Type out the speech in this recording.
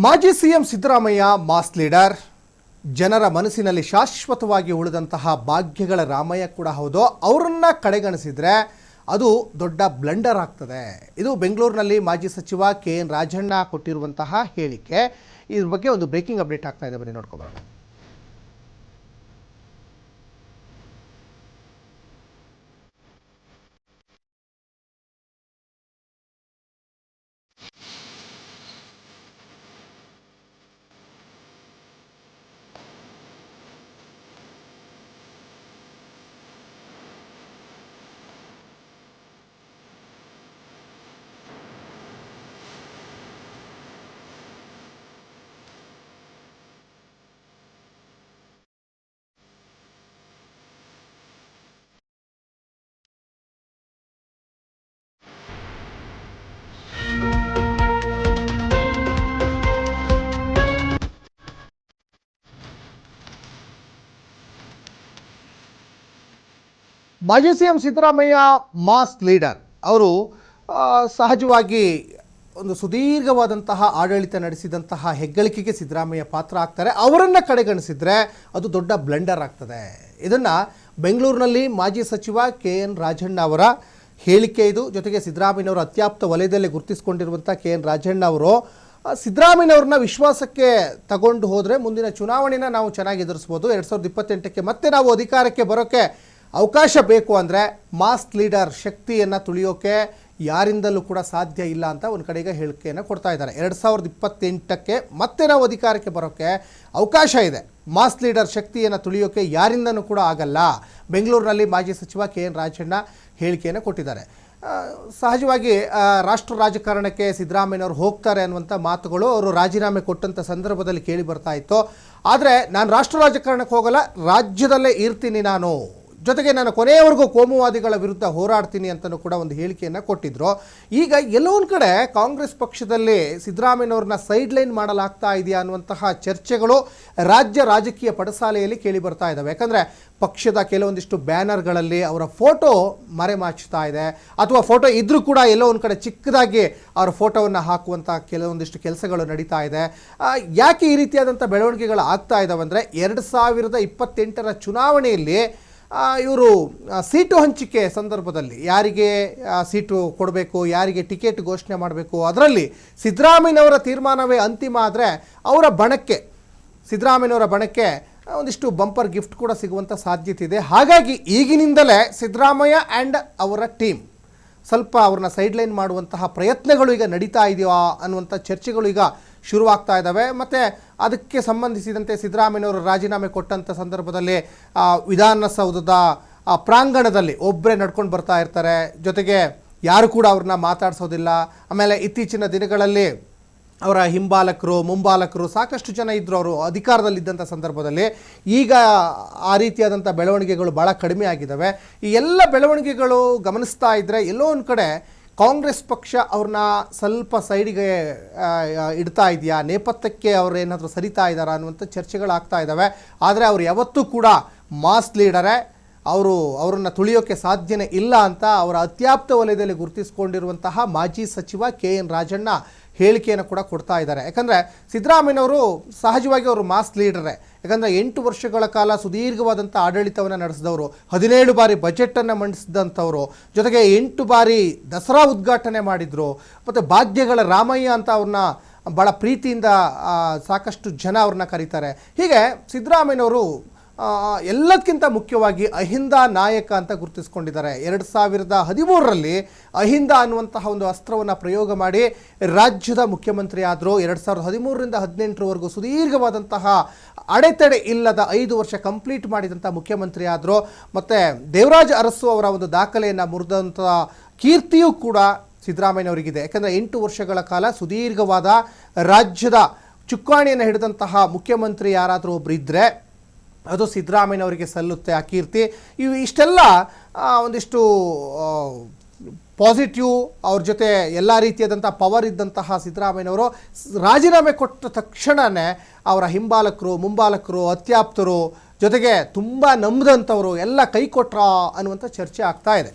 ಮಾಜಿ CM Siddaramaiah mass leader, ಜನರ ಮನಸ್ಸಿನಲ್ಲಿ ಶಾಶ್ವತವಾಗಿ ಉಳಿದಂತಹ ಭಾಗ್ಯಗಳ ರಾಮಯ್ಯ ಕೂಡ ಹೌದು. ಅವರನ್ನ ಕಡೆಗಣಿಸಿದ್ರೆ ಅದು ದೊಡ್ಡ ಬ್ಲಂಡರ್ ಆಗ್ತದೆ. ಇದು ಬೆಂಗಳೂರಿನಲ್ಲಿ ಮಾಜಿ ಸಚಿವ KN ರಾಜಣ್ಣ ಕೊಟ್ಟಿರುವಂತಹ ಹೇಳಿಕೆ. ಇದ್ರ ಬಗ್ಗೆ ಒಂದು ಬ್ರೇಕಿಂಗ್ ಅಪ್ಡೇಟ್ ಆಗ್ತಾ ಇದೆ, ಬನ್ನಿ ನೋಡ್ಕೊಬರೋಣ. ಮಾಜಿ ಸಿಎಂ ಸಿದ್ದರಾಮಯ್ಯ ಮಾಸ್ ಲೀಡರ್. ಅವರು ಸಹಜವಾಗಿ ಒಂದು ಸುದೀರ್ಘವಾದಂತಹ ಆಡಳಿತ ನಡೆಸಿದಂತಹ ಹೆಗ್ಗಳಿಕೆಗೆ ಸಿದ್ದರಾಮಯ್ಯ ಪಾತ್ರ ಆಗ್ತಾರೆ. ಅವರನ್ನು ಕಡೆಗಣಿಸಿದರೆ ಅದು ದೊಡ್ಡ ಬ್ಲಂಡರ್ ಆಗ್ತದೆ. ಇದನ್ನು ಬೆಂಗಳೂರಿನಲ್ಲಿ ಮಾಜಿ ಸಚಿವ KN ರಾಜಣ್ಣ ಅವರ ಹೇಳಿಕೆ ಇದು. ಜೊತೆಗೆ ಸಿದ್ದರಾಮಯ್ಯನವರು ಅತ್ಯಾಪ್ತ ವಲಯದಲ್ಲಿ ಗುರುತಿಸಿಕೊಂಡಿರುವಂಥ KN ರಾಜಣ್ಣ ಅವರು ಸಿದ್ದರಾಮಯ್ಯನವ್ರನ್ನ ವಿಶ್ವಾಸಕ್ಕೆ ತಗೊಂಡು ಹೋದರೆ ಮುಂದಿನ ಚುನಾವಣೆನ ನಾವು ಚೆನ್ನಾಗಿ ಎದುರಿಸ್ಬೋದು. 2028ಕ್ಕೆ ಮತ್ತೆ ನಾವು ಅಧಿಕಾರಕ್ಕೆ ಬರೋಕ್ಕೆ ಅವಕಾಶ ಬೇಕು ಅಂದರೆ ಮಾಸ್ ಲೀಡರ್ ಶಕ್ತಿಯನ್ನು ತುಳಿಯೋಕೆ ಯಾರಿಂದಲೂ ಕೂಡ ಸಾಧ್ಯ ಇಲ್ಲ ಅಂತ ಒಂದು ಕಡೆಗೆ ಹೇಳಿಕೆಯನ್ನು ಕೊಡ್ತಾ ಇದ್ದಾರೆ. 2028ಕ್ಕೆ ಮತ್ತೆ ನಾವು ಅಧಿಕಾರಕ್ಕೆ ಬರೋಕ್ಕೆ ಅವಕಾಶ ಇದೆ. ಮಾಸ್ ಲೀಡರ್ ಶಕ್ತಿಯನ್ನು ತುಳಿಯೋಕೆ ಯಾರಿಂದನೂ ಕೂಡ ಆಗಲ್ಲ. ಬೆಂಗಳೂರಿನಲ್ಲಿ ಮಾಜಿ ಸಚಿವ KN ರಾಜಣ್ಣ ಹೇಳಿಕೆಯನ್ನು ಕೊಟ್ಟಿದ್ದಾರೆ. ಸಹಜವಾಗಿ ರಾಷ್ಟ್ರ ರಾಜಕಾರಣಕ್ಕೆ ಸಿದ್ದರಾಮಯ್ಯನವರು ಹೋಗ್ತಾರೆ ಅನ್ನುವಂಥ ಮಾತುಗಳು ಅವರು ರಾಜೀನಾಮೆ ಕೊಟ್ಟಂಥ ಸಂದರ್ಭದಲ್ಲಿ ಕೇಳಿ ಬರ್ತಾ ಇತ್ತು. ಆದರೆ ನಾನು ರಾಷ್ಟ್ರ ರಾಜಕಾರಣಕ್ಕೆ ಹೋಗಲ್ಲ, ರಾಜ್ಯದಲ್ಲೇ ಇರ್ತೀನಿ ನಾನು, ಜೊತೆಗೆ ನಾನು ಕೊನೆಯವರೆಗೂ ಕೋಮುವಾದಿಗಳ ವಿರುದ್ಧ ಹೋರಾಡ್ತೀನಿ ಅಂತಲೂ ಕೂಡ ಒಂದು ಹೇಳಿಕೆಯನ್ನು ಕೊಟ್ಟಿದ್ದರು. ಈಗ ಎಲ್ಲೋ ಒಂದು ಕಡೆ ಕಾಂಗ್ರೆಸ್ ಪಕ್ಷದಲ್ಲಿ ಸಿದ್ದರಾಮಯ್ಯನವ್ರನ್ನ ಸೈಡ್ಲೈನ್ ಮಾಡಲಾಗ್ತಾ ಇದೆಯಾ ಅನ್ನುವಂತಹ ಚರ್ಚೆಗಳು ರಾಜ್ಯ ರಾಜಕೀಯ ಪಡಸಾಲೆಯಲ್ಲಿ ಕೇಳಿ ಬರ್ತಾ ಇದ್ದಾವೆ. ಯಾಕಂದರೆ ಪಕ್ಷದ ಕೆಲವೊಂದಿಷ್ಟು ಬ್ಯಾನರ್ಗಳಲ್ಲಿ ಅವರ ಫೋಟೋ ಮರೆಮಾಚ್ತಾ ಇದೆ, ಅಥವಾ ಫೋಟೋ ಇದ್ದರೂ ಕೂಡ ಎಲ್ಲೋ ಒಂದು ಕಡೆ ಚಿಕ್ಕದಾಗಿ ಅವರ ಫೋಟೋವನ್ನು ಹಾಕುವಂಥ ಕೆಲವೊಂದಿಷ್ಟು ಕೆಲಸಗಳು ನಡೀತಾ ಇದೆ. ಯಾಕೆ ಈ ರೀತಿಯಾದಂಥ ಬೆಳವಣಿಗೆಗಳು ಆಗ್ತಾ ಇದ್ದಾವೆ ಅಂದರೆ 2028ರ ಚುನಾವಣೆಯಲ್ಲಿ ಇವರು ಸೀಟು ಹಂಚಿಕೆ ಸಂದರ್ಭದಲ್ಲಿ ಯಾರಿಗೆ ಸೀಟು ಕೊಡಬೇಕು, ಯಾರಿಗೆ ಟಿಕೆಟ್ ಘೋಷಣೆ ಮಾಡಬೇಕು, ಅದರಲ್ಲಿ ಸಿದ್ದರಾಮಯ್ಯನವರ ತೀರ್ಮಾನವೇ ಅಂತಿಮ ಆದರೆ ಅವರ ಬಣಕ್ಕೆ, ಸಿದ್ದರಾಮಯ್ಯನವರ ಬಣಕ್ಕೆ ಒಂದಿಷ್ಟು ಬಂಪರ್ ಗಿಫ್ಟ್ ಕೂಡ ಸಿಗುವಂಥ ಸಾಧ್ಯತೆ ಇದೆ. ಹಾಗಾಗಿ ಈಗಿನಿಂದಲೇ ಸಿದ್ದರಾಮಯ್ಯ ಆ್ಯಂಡ್ ಅವರ ಟೀಮ್ ಸ್ವಲ್ಪ ಅವ್ರನ್ನ ಸೈಡ್ಲೈನ್ ಮಾಡುವಂತಹ ಪ್ರಯತ್ನಗಳು ಈಗ ನಡೀತಾ ಇದೆಯೋ ಅನ್ನುವಂಥ ಚರ್ಚೆಗಳು ಈಗ ಶುರುವಾಗ್ತಾ ಇದ್ದಾವೆ. ಮತ್ತು ಅದಕ್ಕೆ ಸಂಬಂಧಿಸಿದಂತೆ ಸಿದ್ದರಾಮಯ್ಯನವರು ರಾಜೀನಾಮೆ ಕೊಟ್ಟಂಥ ಸಂದರ್ಭದಲ್ಲಿ ವಿಧಾನಸೌಧದ ಪ್ರಾಂಗಣದಲ್ಲಿ ಒಬ್ಬರೇ ನಡ್ಕೊಂಡು ಬರ್ತಾ ಇರ್ತಾರೆ. ಜೊತೆಗೆ ಯಾರು ಕೂಡ ಅವ್ರನ್ನ ಮಾತಾಡಿಸೋದಿಲ್ಲ. ಆಮೇಲೆ ಇತ್ತೀಚಿನ ದಿನಗಳಲ್ಲಿ ಅವರ ಹಿಂಬಾಲಕರು ಮುಂಬಾಲಕರು ಸಾಕಷ್ಟು ಜನ ಇದ್ದರು ಅವರು ಅಧಿಕಾರದಲ್ಲಿದ್ದಂಥ ಸಂದರ್ಭದಲ್ಲಿ. ಈಗ ಆ ರೀತಿಯಾದಂಥ ಬೆಳವಣಿಗೆಗಳು ಭಾಳ ಕಡಿಮೆ ಆಗಿದ್ದಾವೆ. ಈ ಎಲ್ಲ ಬೆಳವಣಿಗೆಗಳು ಗಮನಿಸ್ತಾ ಇದ್ದರೆ ಎಲ್ಲೋ ಒಂದು ಕಡೆ ಕಾಂಗ್ರೆಸ್ ಪಕ್ಷ ಅವ್ರನ್ನ ಸ್ವಲ್ಪ ಸೈಡಿಗೆ ಇಡ್ತಾ ಇದೆಯಾ, ನೇಪಥ್ಯಕ್ಕೆ ಅವ್ರು ಏನಾದರೂ ಸರಿತಾ ಇದ್ದಾರಾ ಅನ್ನುವಂಥ ಚರ್ಚೆಗಳಾಗ್ತಾ ಇದ್ದಾವೆ. ಆದರೆ ಅವರು ಯಾವತ್ತೂ ಕೂಡ ಮಾಸ್ ಲೀಡರೇ, ಅವರನ್ನು ತುಳಿಯೋಕ್ಕೆ ಸಾಧ್ಯನೇ ಇಲ್ಲ ಅಂತ ಅವರ ಅತ್ಯಾಪ್ತ ವಲಯದಲ್ಲಿ ಗುರುತಿಸಿಕೊಂಡಿರುವಂತಹ ಮಾಜಿ ಸಚಿವ KN ರಾಜಣ್ಣ ಹೇಳಿಕೆಯನ್ನು ಕೂಡ ಕೊಡ್ತಾ ಇದ್ದಾರೆ. ಯಾಕಂದರೆ ಸಿದ್ದರಾಮಯ್ಯನವರು ಸಹಜವಾಗಿ ಅವರು ಮಾಸ್ ಲೀಡರೇ. ಯಾಕಂದರೆ 8 ವರ್ಷಗಳ ಕಾಲ ಸುದೀರ್ಘವಾದಂಥ ಆಡಳಿತವನ್ನು ನಡೆಸಿದವರು, 17 ಬಾರಿ ಬಜೆಟನ್ನು ಮಂಡಿಸಿದಂಥವರು, ಜೊತೆಗೆ 8 ಬಾರಿ ದಸರಾ ಉದ್ಘಾಟನೆ ಮಾಡಿದರು. ಮತ್ತು ಭಾಗ್ಯಗಳ ರಾಮಯ್ಯ ಅಂತ ಅವ್ರನ್ನ ಭಾಳ ಪ್ರೀತಿಯಿಂದ ಸಾಕಷ್ಟು ಜನ ಅವ್ರನ್ನ ಕರೀತಾರೆ. ಹೀಗೆ ಸಿದ್ದರಾಮಯ್ಯನವರು ಎಲ್ಲದಕ್ಕಿಂತ ಮುಖ್ಯವಾಗಿ ಅಹಿಂದ ನಾಯಕ ಅಂತ ಗುರುತಿಸ್ಕೊಂಡಿದ್ದಾರೆ. 2013ರಲ್ಲಿ ಅಹಿಂದ ಅನ್ನುವಂತಹ ಒಂದು ಅಸ್ತ್ರವನ್ನು ಪ್ರಯೋಗ ಮಾಡಿ ರಾಜ್ಯದ ಮುಖ್ಯಮಂತ್ರಿ ಆದರು. 2013ರಿಂದ 2018ರವರೆಗೂ ಸುದೀರ್ಘವಾದಂತಹ ಅಡೆತಡೆ ಇಲ್ಲದ 5 ವರ್ಷ ಕಂಪ್ಲೀಟ್ ಮಾಡಿದಂಥ ಮುಖ್ಯಮಂತ್ರಿ ಆದರು. ಮತ್ತು ದೇವರಾಜ ಅರಸು ಅವರ ಒಂದು ದಾಖಲೆಯನ್ನು ಮುರಿದಂಥ ಕೀರ್ತಿಯೂ ಕೂಡ ಸಿದ್ದರಾಮಯ್ಯನವರಿಗಿದೆ. ಯಾಕಂದರೆ 8 ವರ್ಷಗಳ ಕಾಲ ಸುದೀರ್ಘವಾದ ರಾಜ್ಯದ ಚುಕ್ಕಾಣಿಯನ್ನು ಹಿಡಿದಂತಹ ಮುಖ್ಯಮಂತ್ರಿ ಯಾರಾದರೂ ಒಬ್ಬರು ಇದ್ದರೆ ಅದು ಸಿದ್ದರಾಮಯ್ಯನವರಿಗೆ ಸಲ್ಲುತ್ತೆ ಆ ಕೀರ್ತಿ. ಇಷ್ಟೆಲ್ಲ ಒಂದಿಷ್ಟು ಪಾಸಿಟಿವ್, ಅವ್ರ ಜೊತೆ ಎಲ್ಲ ರೀತಿಯಾದಂಥ ಪವರ್ ಇದ್ದಂತಹ ಸಿದ್ದರಾಮಯ್ಯನವರು ರಾಜೀನಾಮೆ ಕೊಟ್ಟ ತಕ್ಷಣವೇ ಅವರ ಹಿಂಬಾಲಕರು ಮುಂಬಾಲಕರು ಅತ್ಯಾಪ್ತರು ಜೊತೆಗೆ ತುಂಬ ನಂಬಿದಂಥವರು ಎಲ್ಲ ಕೈ ಕೊಟ್ರ ಅನ್ನುವಂಥ ಚರ್ಚೆ ಆಗ್ತಾ ಇದೆ.